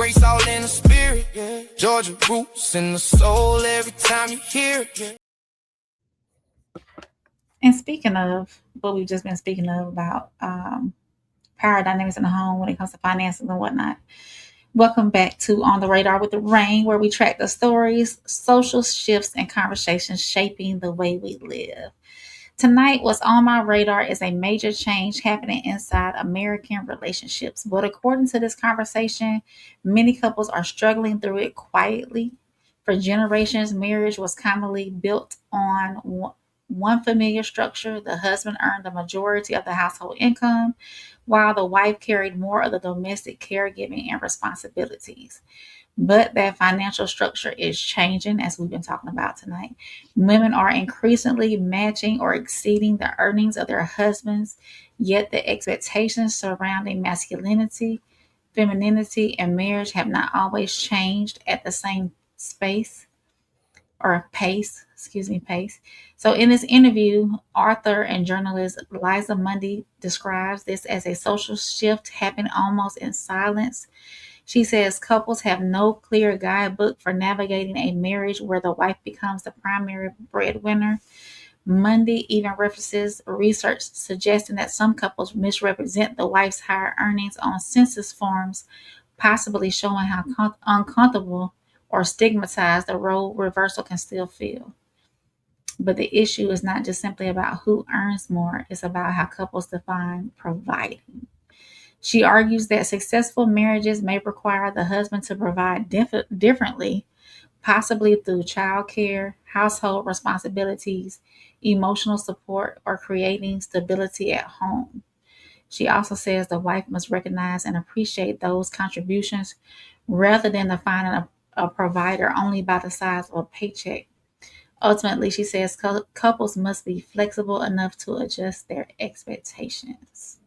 Grace all in the spirit, yeah. Georgia roots in the soul every time you hear it, yeah. And speaking of what we've just been speaking of about power dynamics in the home when it comes to finances and whatnot, welcome back to On the Radar with the Rain, where we track the stories, social shifts, and conversations shaping the way we live. Tonight, what's on my radar is a major change happening inside American relationships. But according to this conversation, many couples are struggling through it quietly. For generations, marriage was commonly built on one familiar structure. The husband earned the majority of the household income, while the wife carried more of the domestic caregiving and responsibilities. But that financial structure is changing, as we've been talking about tonight. Women are increasingly matching or exceeding the earnings of their husbands, yet the expectations surrounding masculinity, femininity, and marriage have not always changed at the same space or pace. So in this interview, author and journalist Liza Mundy describes this as a social shift happening almost in silence. She says couples have no clear guidebook for navigating a marriage where the wife becomes the primary breadwinner. Monday even references research suggesting that some couples misrepresent the wife's higher earnings on census forms, possibly showing how uncomfortable or stigmatized the role reversal can still feel. But the issue is not just simply about who earns more, it's about how couples define providing. She argues that successful marriages may require the husband to provide differently, possibly through childcare, household responsibilities, emotional support, or creating stability at home. She also says the wife must recognize and appreciate those contributions rather than defining a provider only by the size of a paycheck. Ultimately, she says couples must be flexible enough to adjust their expectations.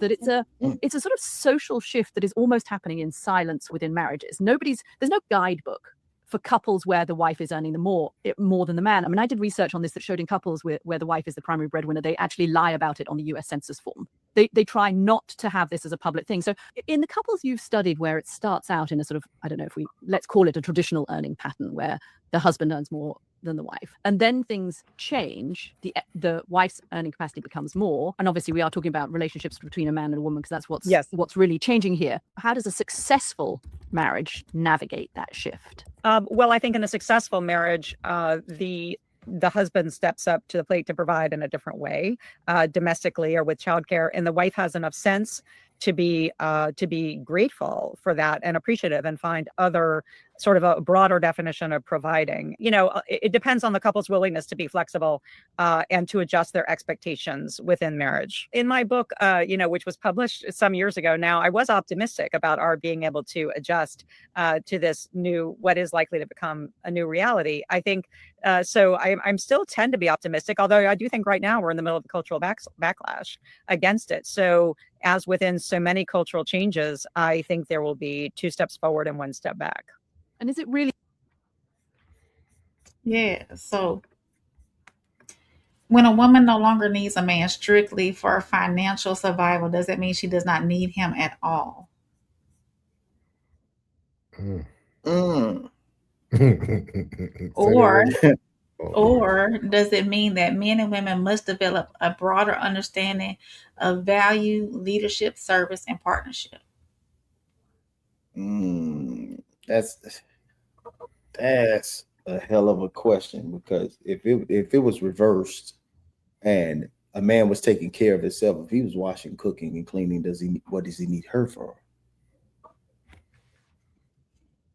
That it's a sort of social shift that is almost happening in silence within marriages. There's no guidebook for couples where the wife is earning more than the man. I mean, I did research on this that showed in couples where the wife is the primary breadwinner, they actually lie about it on the US Census form. They try not to have this as a public thing. So in the couples you've studied where it starts out in a sort of, I don't know if let's call it a traditional earning pattern where the husband earns more than the wife, and then things change, the wife's earning capacity becomes more, and obviously we are talking about relationships between a man and a woman because that's what's really changing here. How does a successful marriage navigate that shift? Well, I think in a successful marriage, the husband steps up to the plate to provide in a different way, domestically or with childcare, and the wife has enough sense to be grateful for that and appreciative and find other sort of a broader definition of providing. It depends on the couple's willingness to be flexible and to adjust their expectations within marriage. In my book, which was published some years ago now, I was optimistic about our being able to adjust to this what is likely to become a new reality. I think so. I'm still tend to be optimistic, although I do think right now we're in the middle of a cultural backlash against it. So as within so many cultural changes, I think there will be 2 steps forward and 1 step back. And is it really? Yeah. So when a woman no longer needs a man strictly for financial survival, does that mean she does not need him at all? Or or does it mean that men and women must develop a broader understanding of value, leadership, service, and partnership? That's a hell of a question, because if it was reversed and a man was taking care of himself, if he was washing, cooking, and cleaning, what does he need her for?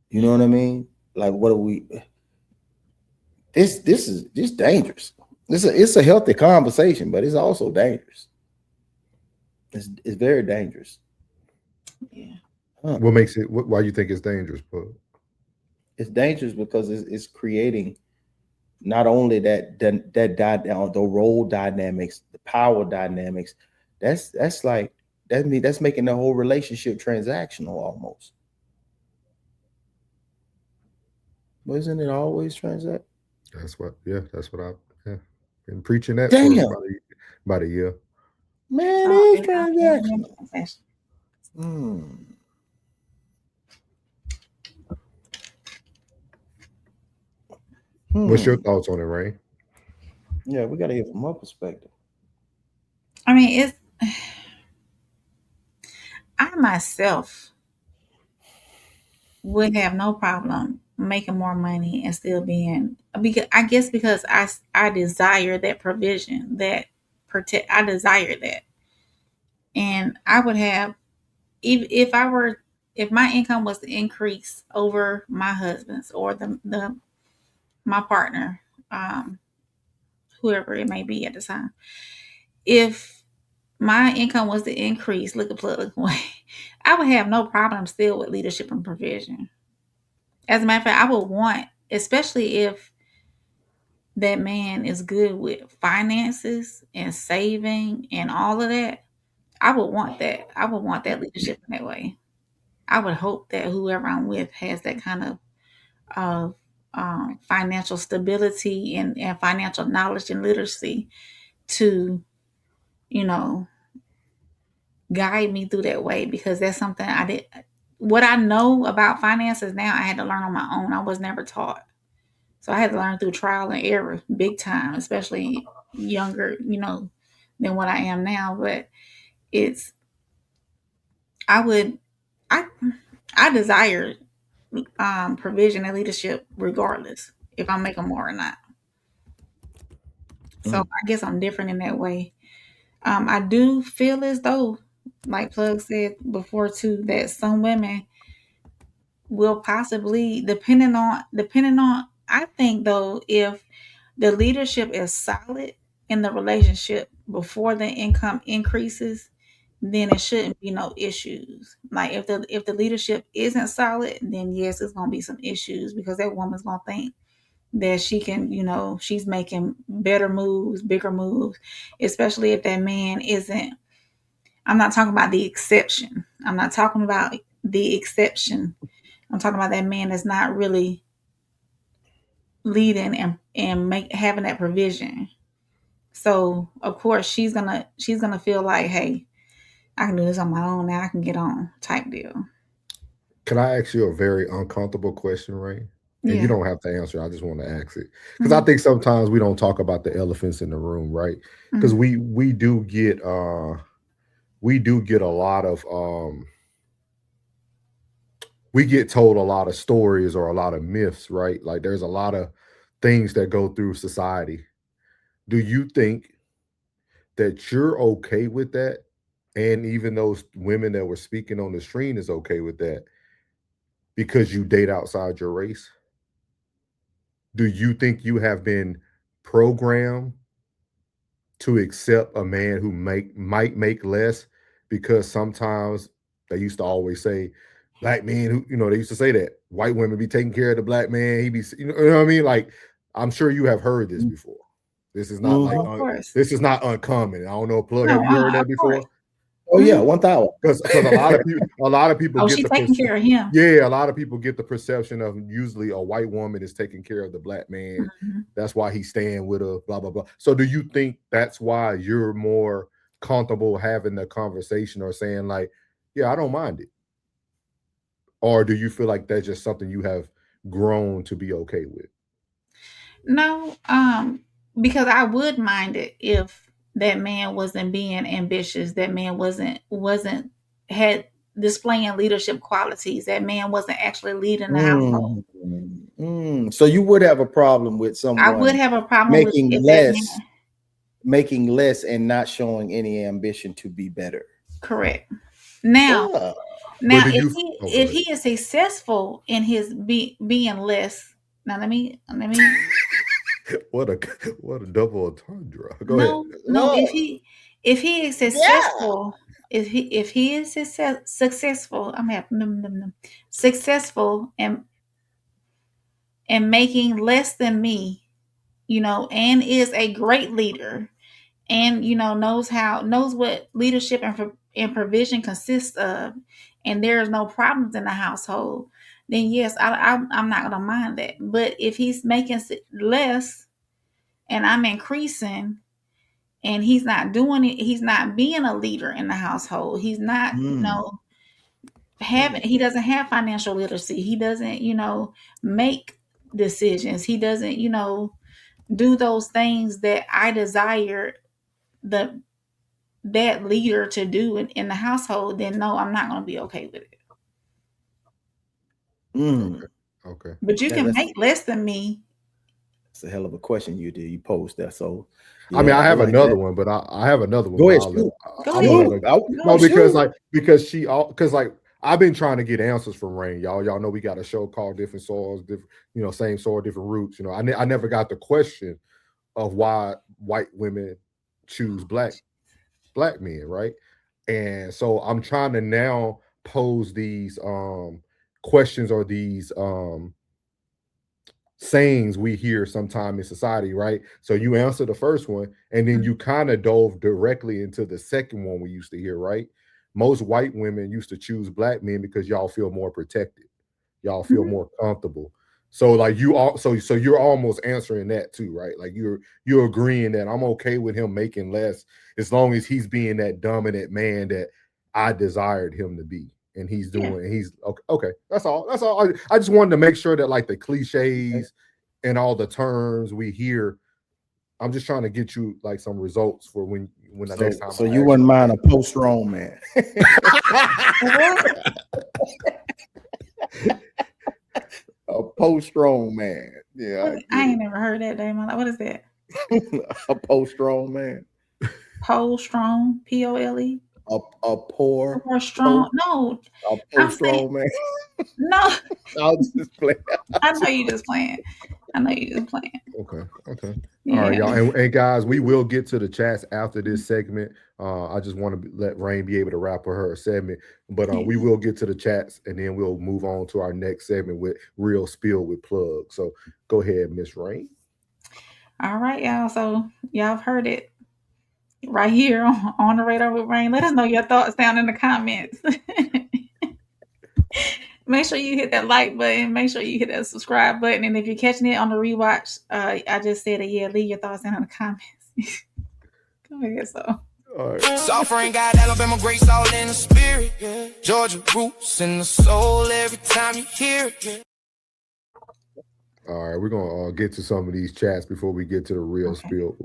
You know what I mean? Like, what are we? This is just dangerous. It's a healthy conversation, but it's also dangerous. It's very dangerous. Yeah. What makes it? Why you think it's dangerous, Pug? It's dangerous because it's creating not only the role dynamics, the power dynamics. That's making the whole relationship transactional almost. Wasn't it always transact? That's what I've been preaching that Damn. for about a year. Man, it is transactional. What's your thoughts on it, Ray? Yeah, we gotta hear from my perspective. I mean, it's I myself would have no problem making more money and still being, because I guess because I desire that provision, that protect, I desire that. And I would have, if I were, if my income was to increase over my husband's or the my partner, um whoever it may be at the time, if my income was to increase, look at plug away, I would have no problem still with leadership and provision. As a matter of fact, I would want, especially if that man is good with finances and saving and all of that, I would want that. I would want that leadership in that way. I would hope that whoever I'm with has that kind of financial stability and financial knowledge and literacy to, you know, guide me through that way, because that's something I did. What I know about finances now, I had to learn on my own. I was never taught. So I had to learn through trial and error, big time, especially younger, than what I am now. But it's I would I I desire provision and leadership regardless if I'm making more or not. So Mm. I guess I'm different in that way. I do feel as though, like Plug said before too, that some women will possibly, depending on I think though, if the leadership is solid in the relationship before the income increases, then it shouldn't be no issues. Like if the leadership isn't solid, then yes, it's gonna be some issues, because that woman's gonna think that she can, she's making better moves, bigger moves, especially if that man isn't. I'm not talking about the exception. I'm not talking about the exception. I'm talking about that man that's not really leading and having that provision. So of course she's gonna feel like, hey, I can do this on my own now. I can get on type deal. Can I ask you a very uncomfortable question, Ray? And you Yeah. don't have to answer. I just want to ask it because I Mhm. think sometimes we don't talk about the elephants in the room, right? Because Mhm. we do get a lot of we get told a lot of stories or a lot of myths, right? Like there's a lot of things that go through society. Do you think that you're okay with that? And even those women that were speaking on the stream is okay with that because you date outside your race? Do you think you have been programmed to accept a man who might make less? Because sometimes they used to always say black men who, they used to say that white women be taking care of the black man. He be, you know what I mean? Like, I'm sure you have heard this before. This is not like Oh, of course. this is not uncommon. I don't know, Plug. No, Have you heard of that course. before? Oh yeah, Mhm. 1,000. Because a lot of people Oh, get she the taking care of him. yeah, a lot of people get the perception of usually a white woman is taking care of the black man. Mhm. That's why he's staying with her, blah blah blah. So do you think that's why you're more comfortable having the conversation or saying like, yeah, I don't mind it? Or do you feel like that's just something you have grown to be okay with? No, because I would mind it if that man wasn't being ambitious. That man wasn't had displaying leadership qualities. That man wasn't actually leading the household. Mm. So you would have a problem with I would someone have a problem with making if that less, man. making less, and not showing any ambition to be better. Correct. Now, Ah. But now do if you he oh go if ahead. he is successful in his being less. Now let me what a what a double entendre. Go ahead. no, if he is Yeah. successful, if he is successful, I'm happy, successful and making less than me, and is a great leader, and knows what leadership and provision consists of, and there is no problems in the household, then yes, I'm not gonna mind that. But if he's making less and I'm increasing, and he's not doing it, he's not being a leader in the household, he's not, Mm. he doesn't have financial literacy, he doesn't, make decisions. He doesn't, do those things that I desire that leader to do in the household, then no, I'm not going to be okay with it. Okay. But you can make less than me. It's a hell of a question you posed there. So I mean, I have another one, but I have another one. Go ahead. Because I've been trying to get answers from Rain. Y'all know we got a show called Different Soils, different, same soil, different roots. I never got the question of why white women choose black men, right? And so I'm trying to now pose these questions or these sayings we hear sometime in society, right? So you answer the first one, and then you kind of dove directly into the second one we used to hear, right? Most white women used to choose black men because y'all feel more protected, y'all feel more comfortable. So like so you're almost answering that too, right? Like you're agreeing that I'm okay with him making less as long as he's being that dominant man that I desired him to be. And he's doing, and he's okay. That's all. I just wanted to make sure that like the cliches and all the terms we hear, I'm just trying to get you like some results for when the next time. So you wouldn't mind a post-strong man? A post-strong man. Yeah. I ain't never heard that name. What is that? A post-strong man. Post-strong, P-O-L-E. A poor strong. No, a poor strong man. No, I'll just play. I know you just playing. Okay. Yeah. All right, y'all, and guys, we will get to the chats after this segment. I just want to let Rain be able to wrap her segment, but we will get to the chats, and then we'll move on to our next segment with Real Spill with Plug. So go ahead, Miss Rain. All right, y'all. So y'all have heard it right here on the Radar with Rain. Let us know your thoughts down in the comments. Make sure you hit that like button. Make sure you hit that subscribe button. And if you're catching it on the rewatch, I just said it. Leave your thoughts down in the comments. Go ahead, so. All right. Sovereign got Alabama grace all in the spirit. Yeah. Georgia roots in the soul every time you hear it. Yeah. All right, we're gonna get to some of these chats before we get to the real spill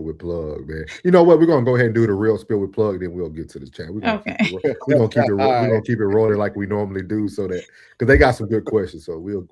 with Plug, man. You know what? We're gonna go ahead and do the real spill with Plug, then we'll get to the chat. We're gonna keep it rolling like we normally do, so that because they got some good questions. So we'll